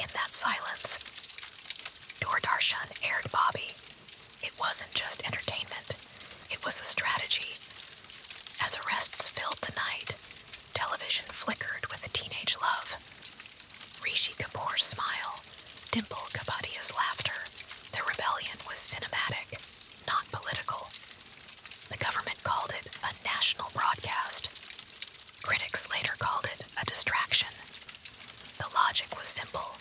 In that silence, Doordarshan aired Bobby. It wasn't just entertainment. It was a strategy. As arrests filled the night, television flickered with teenage love. Rishi Kapoor's smile, Dimple Kabadia's laughter. Their rebellion was cinematic, not political. The government called it a national broadcast. Critics later called it a distraction. The logic was simple.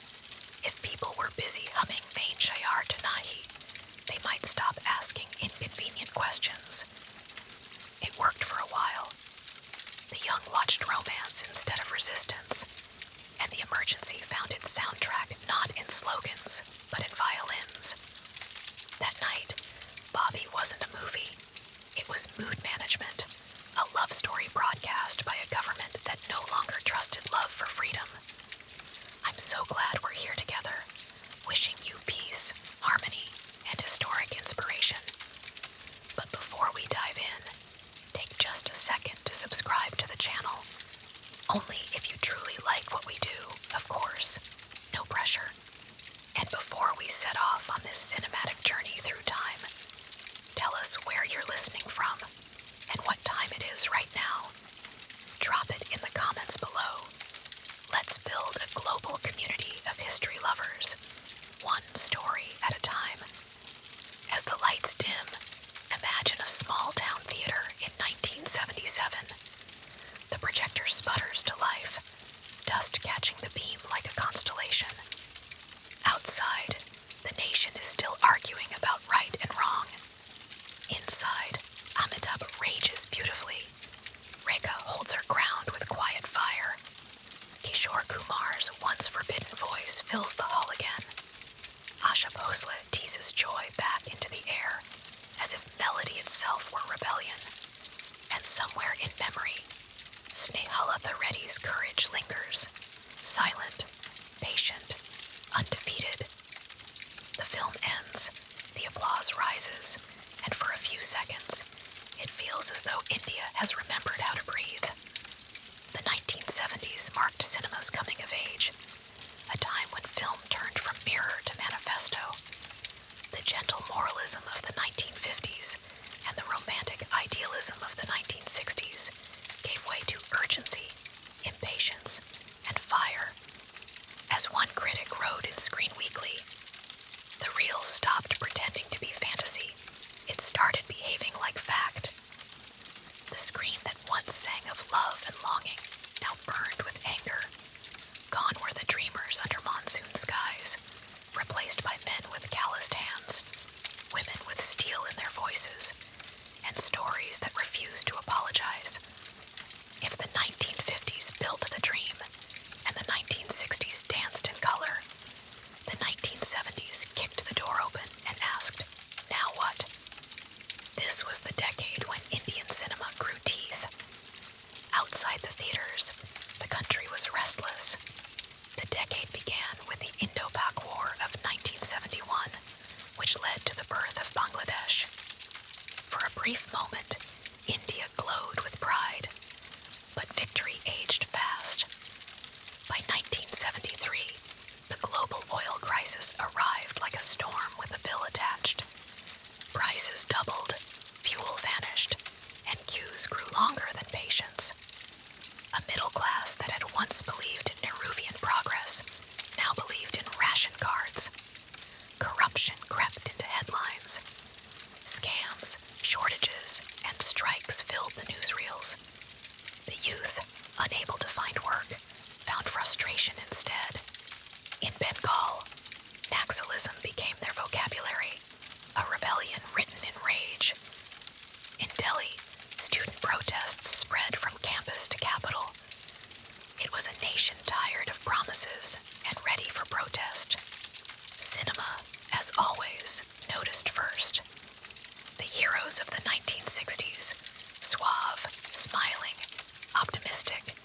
If people were busy humming Main Shayar Tanahi, they might stop asking inconvenient questions. It worked for a while. The young watched romance instead of resistance, and the emergency found its soundtrack not in slogans, but in violins. That night, Bobby wasn't a movie. It was mood management, a love story broadcast by a government that no longer trusted love for freedom. I'm so glad we're here together, wishing you peace, harmony, and historic inspiration. But before we dive in, take just a second to subscribe to the channel. Only if you truly like what we do, of course. No pressure. And before we set off on this cinematic journey through time, tell us where you're listening from and what time it is right now. Drop it in the comments below. Let's build a global community of history lovers, one story at a time. As the lights dim, imagine a small-town theater in 1977. The projector sputters to life, dust catching the beam like a constellation. Outside, the nation is still arguing about right and wrong. Inside, Amitabh rages beautifully. Rekha holds her ground with quiet fire. Kishore Kumar's once forbidden voice fills the hall again. Asha Bhosle teases joy back into the air, as if melody itself were rebellion. And somewhere in memory, Snehalatha Reddy's courage lingers, silent, patient, undefeated. The film ends, the applause rises, and for a few seconds, it feels as though India has remembered how to breathe. The 1970s marked cinema's coming of age, a time when film turned from mirror to manifesto. The gentle moralism of the 1950s and the romantic idealism of the 1960s gave way to urgency, impatience, and fire. As one critic wrote in Screen Weekly, the real stopped pretending to be fantasy. It started behaving like fact. The screen that once sang of love and longing now burned with anger. Gone were the dreamers under monsoon skies, replaced by men with calloused hands, women with steel in their voices, and stories that refuse to apologize. If the 1950s built the dream, and the 1960s danced in color, the 1970s kicked the door open and asked, now what? This was the decade when Indian cinema grew teeth. Outside the theaters, the country was restless. The decade began with the Indo-Pak War of 1971, which led to the birth of Bangladesh. For a brief moment, India glowed with pride, but victory aged fast. By 1973, the global oil crisis arrived like a storm with a bill attached. Prices doubled, fuel vanished, and queues grew longer than patience. A middle class that had once believed in Nehruvian progress now believed in ration cards. Corruption crept into headlines. Scams, shortages, and strikes filled the newsreels. The youth, unable to find work, found frustration instead. In Bengal, Naxalism became their vocabulary, a rebellion written in rage. In Delhi, student protests spread from campus to capital. It was a nation tired of promises and ready for protest. Cinema, as always, noticed first. The heroes of the 1960s, suave, smiling, optimistic,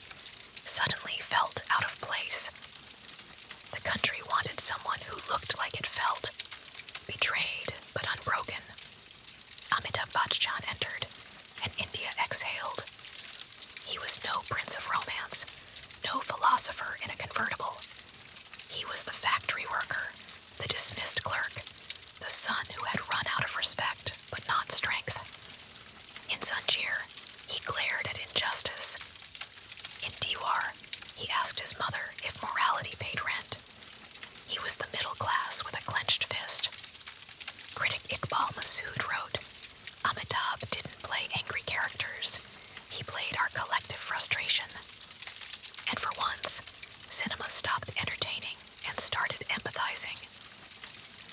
suddenly felt out of place. The country wanted someone who looked like it felt, betrayed but unbroken. Amitabh Bachchan entered, and India exhaled. He was no prince of romance, no philosopher in a convertible. He He was the factory worker, the dismissed clerk, the son who had run out of respect but not strength. In Zanjir, he glared at injustice. In Diwar, he asked his mother if morality paid rent. He was the middle class with a clenched fist. Critic Iqbal Masood wrote, Amitabh didn't play angry characters. He played our collective frustration. And for once, cinema stopped entertaining and started empathizing.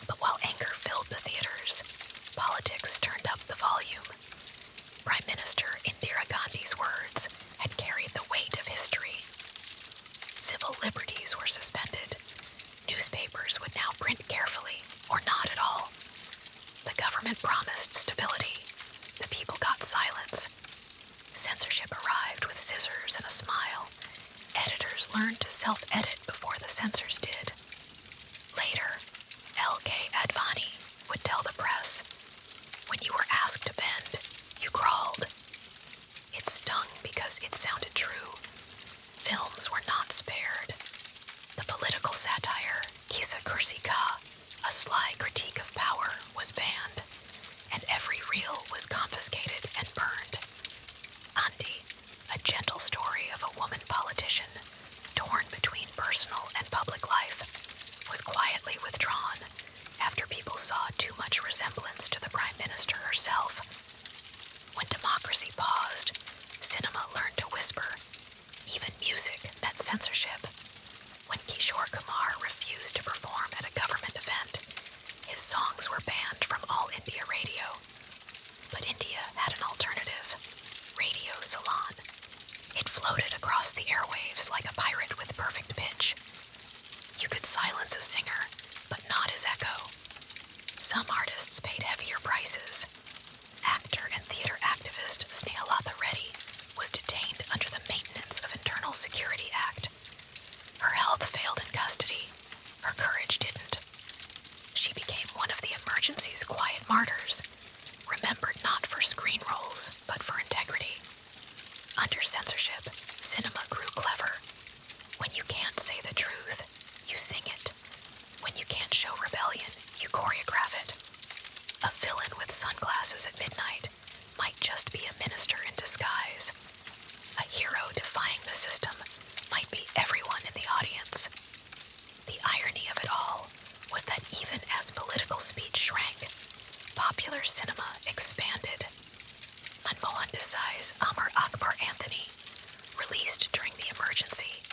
But while anger filled the theaters, politics turned up the volume. Prime Minister Indira Gandhi's words had carried the weight of history. Civil liberties were suspended. Newspapers would now print carefully, or not at all. The government promised stability. The people got silence. Censorship arrived with scissors and a smile. Editors learned to self-edit before the censors did. Later, L.K. Advani would tell the press, when you were asked to bend, you crawled. It stung because it sounded true. Films were not spared. The political satire, Kissa Kursi Ka, a sly critique of power, was banned, and every reel was confiscated and burned. Aandhi, a gentle story of a woman politician, torn between personal and public life, was quietly withdrawn after people saw too much resemblance to the Prime Minister herself. When democracy paused, cinema learned to whisper. Even music met censorship. When Kishore Kumar refused to perform at a government event, his songs were banned from all India radio. But India had an alternative. Radio Ceylon. It floated across the airwaves like a pirate with perfect pitch. You could silence a singer, but not his echo. Some artists paid heavier prices. Actor and theater activist Snehalatha Reddy was detained under the Maintenance of Internal Security Act. Her health failed in custody. Her courage didn't. She became one of the emergency's quiet martyrs, remembered not for screen roles, but for integrity. Under censorship, cinema grew clever. When you can't say the truth, you sing it. When you can't show rebellion, you choreograph it. A villain with sunglasses at midnight might just be a minister in disguise. A hero defying the system might be everyone in the audience. The irony of it all was that even as political speech shrank, popular cinema expanded. Manmohan Desai's Amar Akbar Anthony, released during the emergency,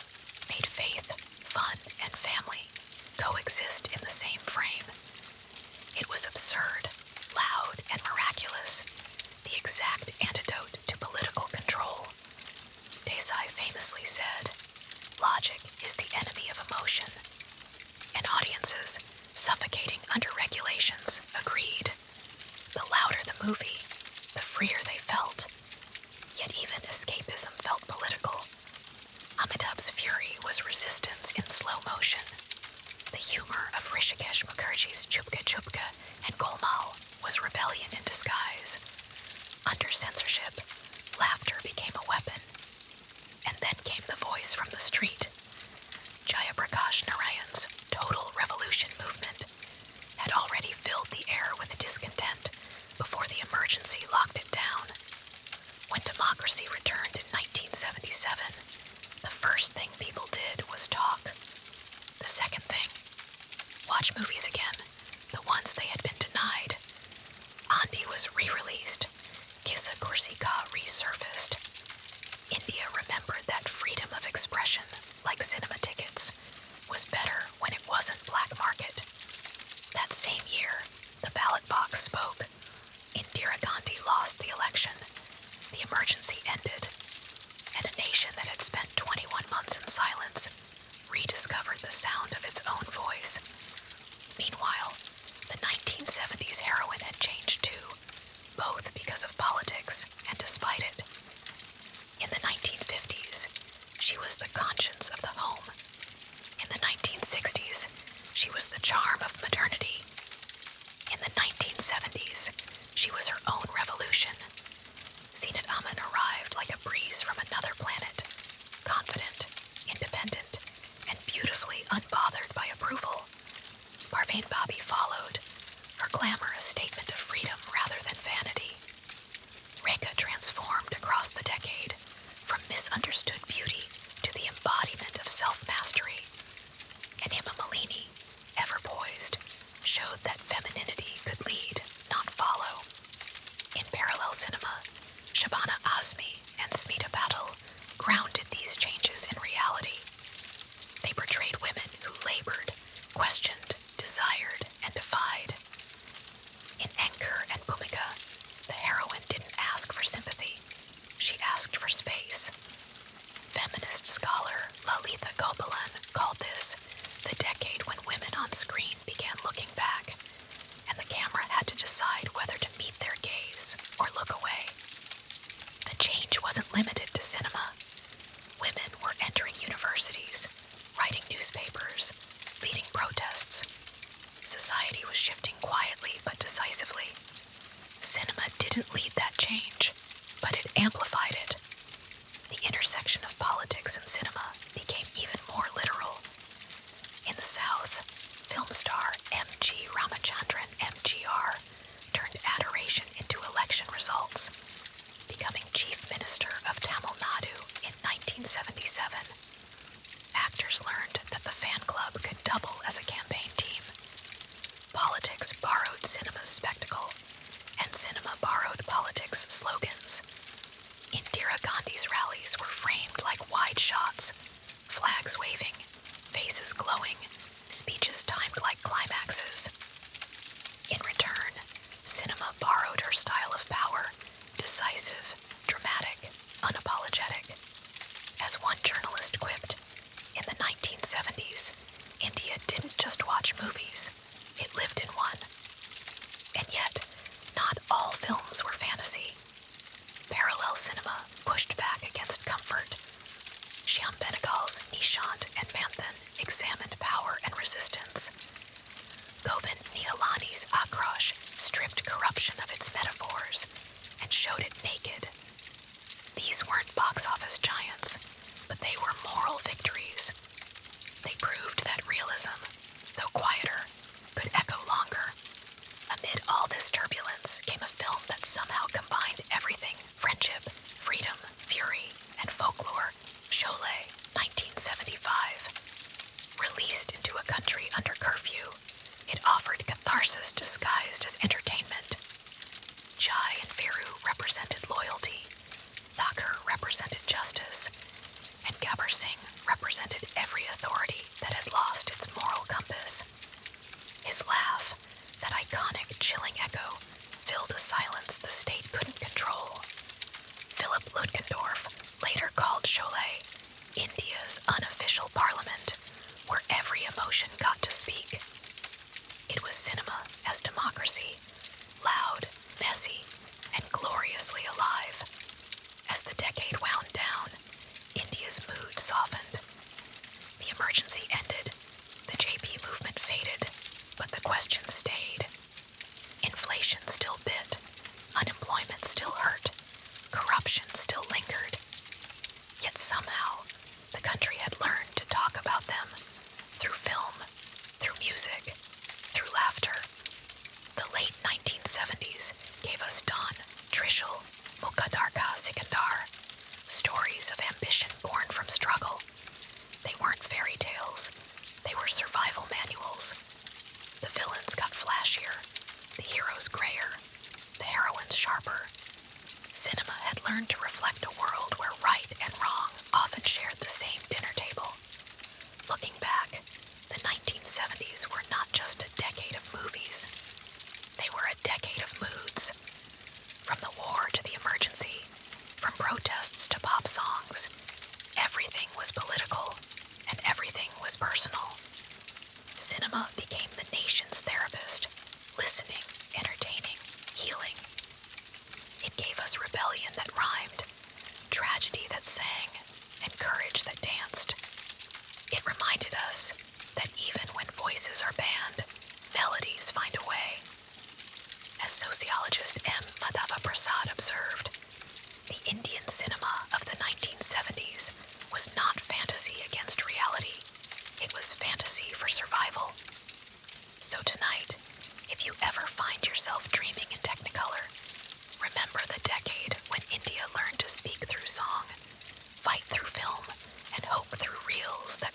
made faith, fun, and family coexist in the same frame. It was absurd, loud, and miraculous, the exact antidote to political control. Desai famously said, "Logic is the enemy of emotion," and audiences, suffocating under regulations, agreed. The louder the movie, the freer they felt. Yet even escapism felt political. Amitabh's fury was resistance in slow motion. The humor of Rishikesh Mukherjee's Chupka Chupka and Golmaal was rebellion in disguise. Under censorship, laughter became a weapon. And then came the voice from the street. Jayaprakash Narayan's Total Revolution movement had already filled the air with discontent before the emergency locked it down. When democracy returned in 1977, the first thing people did was talk. The second thing, watch movies again, the ones they had been denied. Aandhi was re-released. Kissa Kursi Ka resurfaced. India remembered that freedom of expression, like cinema tickets, was better when it wasn't black market. That same year, the ballot box spoke. Indira Gandhi lost the election. The emergency ended. And a nation that had spent 21 months in silence rediscovered the sound of its own voice. Meanwhile, the 1970s heroine had changed too, both because of politics and despite it. In the 1950s, she was the conscience of the home. In the 1960s, leading protests. Society was shifting quietly but decisively. Cinema didn't lead that change, but it amplified it. The intersection of politics and cinema became even more literal. In the South, film star M.G. Ramachandran (MGR) turned adoration into election results, becoming Chief Minister of Tamil Nadu in 1977. Actors learned that the fan club could double as a campaign team. Politics borrowed cinema's spectacle, and cinema borrowed politics' slogans. Indira Gandhi's rallies were framed like wide shots, flags waving, faces glowing, speeches timed like climaxes. In return, cinema borrowed her style of power, decisive, dramatic, unapologetic. As one journalist quipped, in the 1970s, India didn't just watch movies, it lived in one. And yet, not all films were fantasy. Parallel cinema pushed back against comfort. Shyam Benegal's Nishant and Manthan examined power and resistance. Govind Nihalani's Akrosh stripped corruption of its metaphors and showed it naked. These weren't box office giants, but they were moral victories. They proved that realism, though quieter, could echo longer. Amid all this turbulence came a film that somehow combined everything: friendship, freedom, fury, and folklore. Sholay, 1975. Released into a country under curfew, it offered catharsis disguised as entertainment. Jai and Viru represented loyalty, Thakur represented justice, and Gabbar Singh represented every authority that had lost its moral compass. His laugh, that iconic chilling echo, filled a silence the state couldn't control. Philip Ludgendorff later called Sholay India's unofficial parliament, where every emotion got to speak. It was cinema as democracy, loud, messy, and gloriously alive. As the decade wound down, India's mood softened. The emergency ended, the JP movement faded, but the question stayed. Inflation still bit, unemployment still hurt, corruption still lingered. Yet somehow, the country had learned to talk about them through film, through music, through laughter. The late 1970s gave us Dawn, Trishul, Mukaddarka Sikandar, stories of ambition born from struggle. They weren't fairy tales, they were survival manuals. The villains got flashier, the heroes grayer, the heroines sharper. Cinema had learned to reflect a world where right and wrong often shared the same dinner table. Looking back, the 1970s were not just a decade of movies. They were a decade of moods. From the war to the emergency, from protests to pop songs, everything was political and everything was personal. Cinema became the nation's therapist, listening, entertaining, healing. It gave us rebellion that rhymed, tragedy that sang, and courage that danced. It reminded us that even when voices are banned, melodies find a way. As sociologist M. Madhava Prasad observed, the Indian cinema of the 1970s was not fantasy against reality. It was fantasy for survival. So tonight, if you ever find yourself dreaming in Technicolor, remember the decade when India learned to speak through song, fight through film, and hope through reels that